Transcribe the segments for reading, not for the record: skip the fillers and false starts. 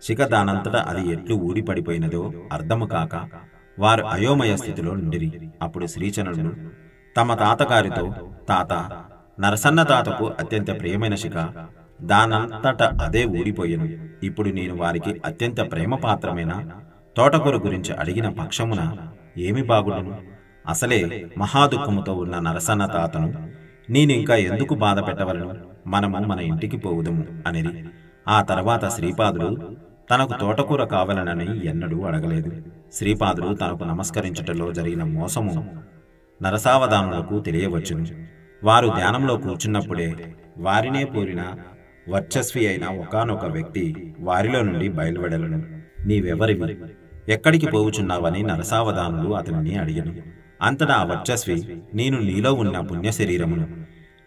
శిఖ దానంతట అది ఎట్లు ఊడిపడిపోయినదో అర్థము కాక వారు అయోమయ స్థితిలో నుండిరి. అప్పుడు శ్రీచరణుడు తమ తాతగారితో, తాత, నరసన్న తాతకు అత్యంత ప్రియమైన శిఖ దానంతట అదే ఊడిపోయెను. ఇప్పుడు నేను వారికి అత్యంత ప్రేమ పాత్రమైన తోటకూర గురించి అడిగిన పక్షమున ఏమి బాగుండును? అసలే మహాదుఃఖముతో ఉన్న నరసన్న తాతను నేనింకా ఎందుకు బాధ పెట్టవలను? మనము మన ఇంటికి పోవుదము అనిరి. ఆ తర్వాత శ్రీపాదుడు తనకు తోటకూర కావాలనని ఎన్నడూ అడగలేదు. శ్రీపాదుడు తనకు నమస్కరించుటలో జరిగిన మోసము నరసావధానులకు తెలియవచ్చును. వారు ధ్యానంలో కూర్చున్నప్పుడే వారినే పోరిన వర్చస్వి అయిన ఒకానొక వ్యక్తి వారిలో నుండి బయలువెడలను. నీవెవరివి, ఎక్కడికి పోవుచున్నావని నరసావధానులు అతనిని అడిగను. అంతటా ఆ వర్చస్వి, నేను నీలో ఉన్న పుణ్య శరీరమును.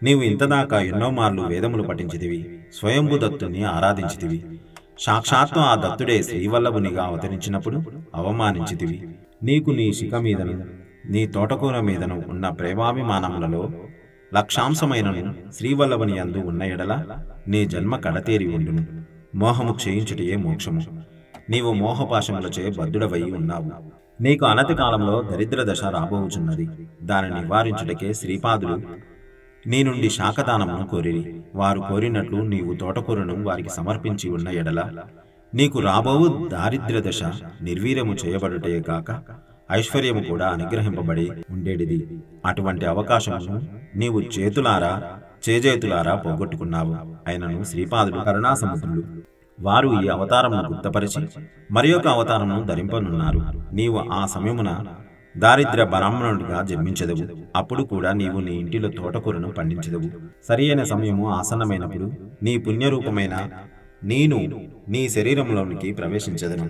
నీవు ఇంతదాకా ఎన్నో మార్లు వేదములు పఠించితివి, స్వయంభు దత్తుని ఆరాధించితివి. సాక్షాత్తు ఆ దత్తుడే శ్రీవల్లభునిగా అవతరించినప్పుడు అవమానించితివి. నీకు నీ శిఖ మీదను నీ తోటకూర మీదను ఉన్న ప్రేమాభిమానములలో లక్షాంశమైనను శ్రీవల్లభుని యందు ఉన్న ఎడల నీ జన్మ కడతేరి ఉండును. మోహము క్షయించుటయే మోక్షము. నీవు మోహపాశములచే బద్ధుడవై ఉన్నావు. నీకు అనతి కాలంలో దరిద్ర దశ రాబోవుచున్నది. దానిని నివారించుటకే శ్రీపాదులు నీ నుండి శాఖదానమును కోరిరి. వారు కోరినట్లు నీవు తోటకూరను వారికి సమర్పించి ఉన్న ఎడల నీకు రాబోవు దారిద్ర్య దశ నిర్వీర్యము చేయబడుటే గాక ఐశ్వర్యము కూడా అనుగ్రహింపబడి ఉండేటిది. అటువంటి అవకాశమును నీవు చేజేతులారా పోగొట్టుకున్నావు. అయినను శ్రీపాదులు కరుణాసముద్రులు. వారు ఈ అవతారమును గుర్తపరిచి మరి ఒక అవతారమును ధరింపనున్నారు. నీవు ఆ సమయమున దారిద్ర్య బ్రాహ్మణుడిగా జన్మించదవు. అప్పుడు కూడా నీవు నీ ఇంటిలో తోటకూరను పండించదవు. సరి అయిన సమయము ఆసన్నమైనప్పుడు నీ పుణ్యరూపమైన నేను నీ శరీరంలోనికి ప్రవేశించదను.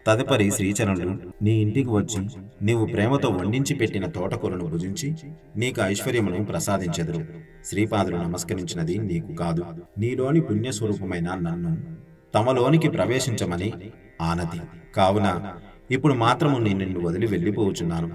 తదుపరి శ్రీచరణుడు నీ ఇంటికి వచ్చి నీవు ప్రేమతో వండించి పెట్టిన తోటకూరను భుజించి నీకు ఐశ్వర్యమును ప్రసాదించెదరు. శ్రీపాదులు నమస్కరించినది నీకు కాదు, నీలోని పుణ్యస్వరూపమైన నన్ను తమలోనికి ప్రవేశించమని ఆనతి. కావున ఇప్పుడు మాత్రము నేను నిన్ను వదిలి వెళ్ళిపోవచ్చున్నాను.